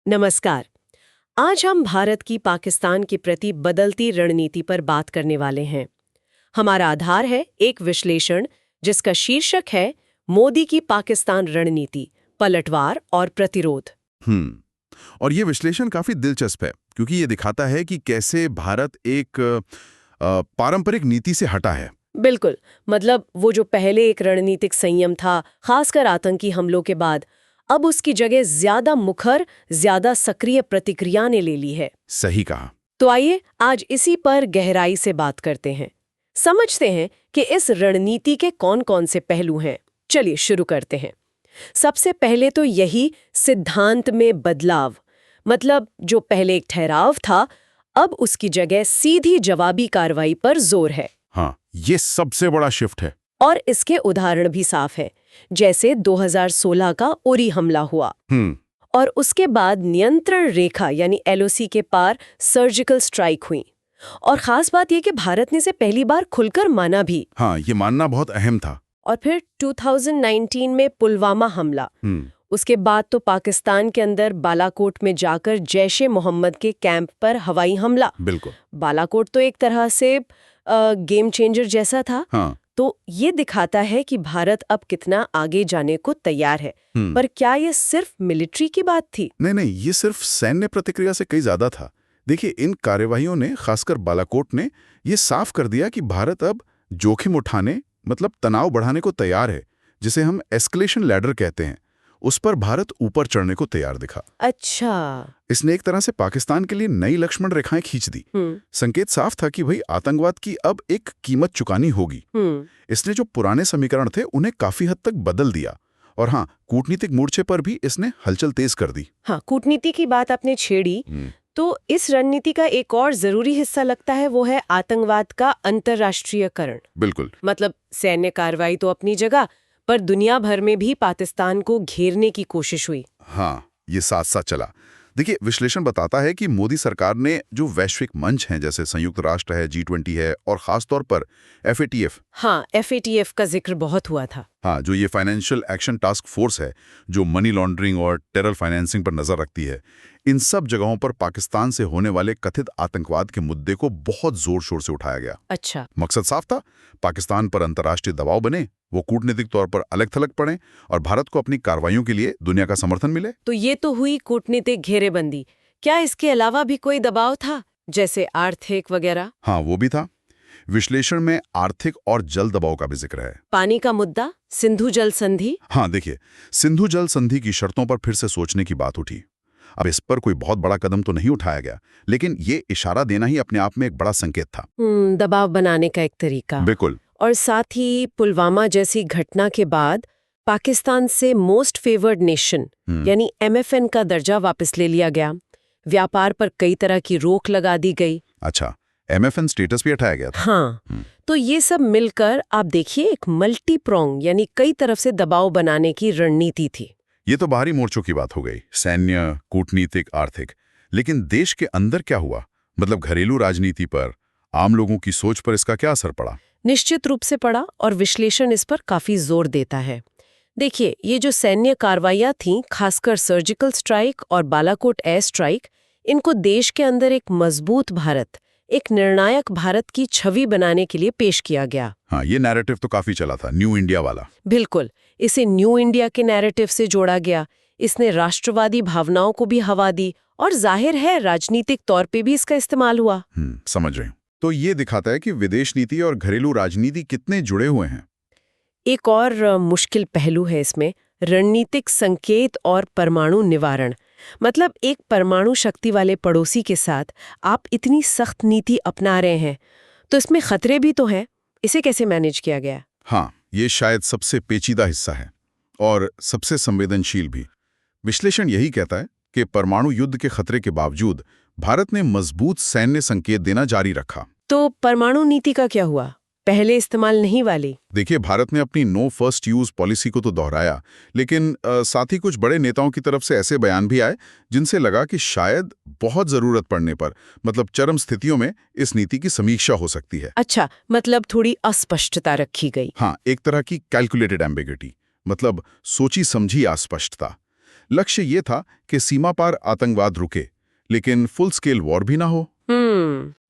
नमस्कार। आज हम भारत की पाकिस्तान के प्रति बदलती रणनीति पर बात करने वाले हैं। हमारा आधार है एक विश्लेषण जिसका शीर्षक है मोदी की पाकिस्तान रणनीति, पलटवार और प्रतिरोध। और ये विश्लेषण काफी दिलचस्प है क्योंकि ये दिखाता है कि कैसे भारत एक पारंपरिक नीति से हटा है। बिल्कुल, मतलब वो जो पहले एक रणनीतिक संयम था, खासकर आतंकी हमलों के बाद, अब उसकी जगह ज्यादा मुखर, ज्यादा सक्रिय प्रतिक्रिया ने ले ली है। सही कहा। तो आइए आज इसी पर गहराई से बात करते हैं, समझते हैं कि इस रणनीति के कौन-कौन से पहलू हैं। चलिए शुरू करते हैं। सबसे पहले तो यही सिद्धांत में बदलाव, मतलब जो पहले एक ठहराव था, अब उसकी जगह सीधी जवाबी कार्रवाई पर जोर है। हाँ, ये सबसे बड़ा शिफ्ट है। और इसके उदाहरण भी साफ है, जैसे 2016 का उरी हमला हुआ और उसके बाद नियंत्रण रेखा यानी एलओसी के पार सर्जिकल स्ट्राइक हुई। और खास बात यह कि भारत ने इसे पहली बार खुलकर माना भी। हाँ, ये मानना बहुत अहम था। और फिर 2019 में पुलवामा हमला। उसके बाद तो पाकिस्तान के अंदर बालाकोट में जाकर जैश-ए-मोहम्मद के कैंप पर हवाई हमला। बिल्कुल। बालाकोट तो एक तरह से गेम चेंजर जैसा था। हाँ। तो ये दिखाता है कि भारत अब कितना आगे जाने को तैयार है। पर क्या ये सिर्फ मिलिट्री की बात थी? नहीं, ये सिर्फ सैन्य प्रतिक्रिया से कई ज्यादा था। देखिए, इन कार्यवाहियों ने, खासकर बालाकोट ने, ये साफ कर दिया कि भारत अब जोखिम उठाने, मतलब तनाव बढ़ाने को तैयार है, जिसे हम एस्केलेशन लैडर कहते हैं। उस पर भारत ऊपर चढ़ने को तैयार दिखा। अच्छा। इसने एक तरह से पाकिस्तान के लिए नई लक्ष्मण रेखाएं खींच दी। संकेत साफ था कि भाई आतंकवाद की अब एक कीमत चुकानी होगी। इसने जो पुराने समीकरण थे उन्हें काफी हद तक बदल दिया। और हाँ, कूटनीतिक मोर्चे पर भी इसने हलचल तेज कर दी। हाँ, कूटनीति की बात आपने छेड़ी तो इस रणनीति का एक और जरूरी हिस्सा लगता है, वो है आतंकवाद का अंतर्राष्ट्रीयकरण। बिल्कुल। मतलब सैन्य कार्रवाई तो अपनी जगह, पर दुनिया भर में भी पाकिस्तान को घेरने की कोशिश हुई। हाँ, ये साथ साथ चला। देखिए, विश्लेषण बताता है कि मोदी सरकार ने जो वैश्विक मंच हैं, जैसे संयुक्त राष्ट्र है, G20 है, और खासतौर पर FATF। हाँ, FATF का जिक्र बहुत हुआ था। हाँ, जो ये फाइनेंशियल एक्शन टास्क फोर्स है, जो मनी लॉन्ड्रिंग और टेरर फाइनेंसिंग पर नजर रखती है, इन सब जगहों पर पाकिस्तान से होने वाले कथित आतंकवाद के मुद्दे को बहुत जोर शोर से उठाया गया। अच्छा। मकसद साफ था, पाकिस्तान पर अंतर्राष्ट्रीय दबाव बने, वो कूटनीतिक तौर पर अलग थलग पड़े और भारत को अपनी कार्रवाइयों के लिए दुनिया का समर्थन मिले। तो ये तो हुई कूटनीतिक घेरेबंदी। क्या इसके अलावा भी कोई दबाव था, जैसे आर्थिक वगैरह? हाँ, वो भी था। विश्लेषण में आर्थिक और जल दबाव का भी जिक्र है। पानी का मुद्दा, सिंधु जल संधि। हाँ, देखिए, सिंधु जल संधि की शर्तों पर फिर से सोचने की बात उठी। अब इस पर कोई बहुत बड़ा कदम तो नहीं उठाया गया, लेकिन ये इशारा देना ही अपने आप में एक बड़ा संकेत था। दबाव बनाने का एक तरीका। बिल्कुल। और साथ ही पुलवामा जैसी घटना के बाद पाकिस्तान से मोस्ट फेवर्ड नेशन यानी MFN का दर्जा वापस ले लिया गया। व्यापार पर कई तरह की रोक लगा दी गई। अच्छा, MFN स्टेटस भी हटाया गया था। हाँ, तो ये सब मिलकर आप देखिए एक मल्टी प्रोंग यानी कई तरफ से दबाव बनाने की रणनीति थी। ये तो बाहरी मोर्चों की बात हो गई, सैन्य, कूटनीतिक, आर्थिक। लेकिन देश के अंदर क्या हुआ? मतलब घरेलू राजनीति पर, आम लोगों की सोच पर इसका क्या असर पड़ा? निश्चित रूप से पड़ा, और विश्लेषण इस पर काफी जोर देता है। देखिए, ये जो सैन्य कार्रवाइयां थीं, खासकर सर्जिकल स्ट्राइक और बालाकोट एयर स्ट्राइक, इनको देश के अंदर एक मजबूत भारत, एक निर्णायक भारत की छवि बनाने के लिए पेश किया गया। हाँ, ये नैरेटिव तो काफी चला था, न्यू इंडिया वाला। बिल्कुल, इसे न्यू इंडिया के नैरेटिव से जोड़ा गया। इसने राष्ट्रवादी भावनाओं को भी हवा दी और जाहिर है राजनीतिक तौर पे भी इसका इस्तेमाल हुआ। समझ रहे हैं। तो ये दिखाता है कि विदेश नीति और घरेलू राजनीति कितने जुड़े हुए हैं। एक और मुश्किल पहलू है इसमें, रणनीतिक संकेत और परमाणु निवारण। मतलब एक परमाणु शक्ति वाले पड़ोसी के साथ आप इतनी सख्त नीति अपना रहे हैं, तो इसमें खतरे भी तो हैं। इसे कैसे मैनेज किया गया? हाँ, ये शायद सबसे पेचीदा हिस्सा है और सबसे संवेदनशील भी। विश्लेषण यही कहता है कि परमाणु युद्ध के खतरे के बावजूद भारत ने मजबूत सैन्य संकेत देना जारी रखा। तो परमाणु नीति का क्या हुआ? पहले इस्तेमाल नहीं वाली? देखिए, भारत ने अपनी नो फर्स्ट यूज पॉलिसी को तो दोहराया, लेकिन साथ ही कुछ बड़े नेताओं की तरफ से ऐसे बयान भी आए जिनसे लगा कि शायद बहुत जरूरत पड़ने पर, मतलब चरम स्थितियों में, इस नीति की समीक्षा हो सकती है। अच्छा, मतलब थोड़ी अस्पष्टता रखी गई। हाँ, एक तरह की कैलकुलेटेड एम्बिग्युइटी, मतलब सोची समझी अस्पष्टता। लक्ष्य ये था कि सीमा पार आतंकवाद रुके, लेकिन फुल स्केल वॉर भी ना हो।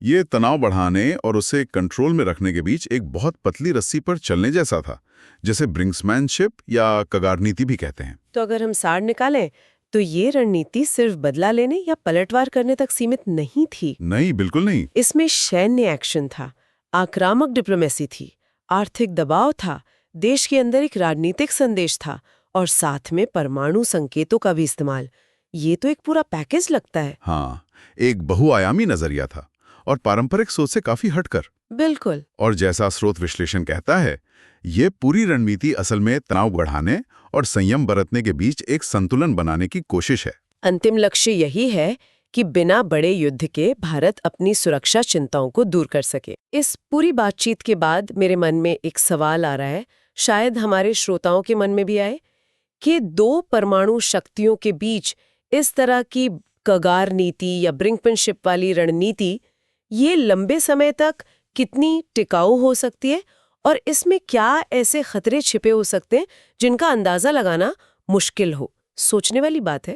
ये तनाव बढ़ाने और उसे कंट्रोल में रखने के बीच एक बहुत पतली रस्सी पर चलने जैसा था, जैसे ब्रिंक्समैनशिप या कगारनीति भी कहते हैं। तो अगर हम सार निकालें तो ये रणनीति सिर्फ बदला लेने या पलटवार करने तक सीमित नहीं थी। नहीं, बिल्कुल नहीं। इसमें सैन्य एक्शन था, आक्रामक डिप्लोमेसी थी, आर्थिक दबाव था, देश के अंदर एक राजनीतिक संदेश था और साथ में परमाणु संकेतों का भी इस्तेमाल। ये तो एक पूरा पैकेज लगता है। हाँ, एक बहुआयामी नजरिया था और पारंपरिक सोच से काफी हटकर। बिल्कुल। और जैसा स्रोत विश्लेषण कहता है, ये पूरी रणनीति असल में तनाव बढ़ाने और संयम बरतने के बीच एक संतुलन बनाने की कोशिश है। अंतिम लक्ष्य यही है कि बिना बड़े युद्ध के भारत अपनी सुरक्षा चिंताओं को दूर कर सके। इस पूरी बातचीत के बाद मेरे मन में एक सवाल आ रहा है, शायद हमारे श्रोताओं के मन में भी आए, कि दो परमाणु शक्तियों के बीच इस तरह की कगार नीति या ब्रिंकमैनशिप वाली रणनीति ये लंबे समय तक कितनी टिकाऊ हो सकती है और इसमें क्या ऐसे खतरे छिपे हो सकते हैं जिनका अंदाजा लगाना मुश्किल हो। सोचने वाली बात है।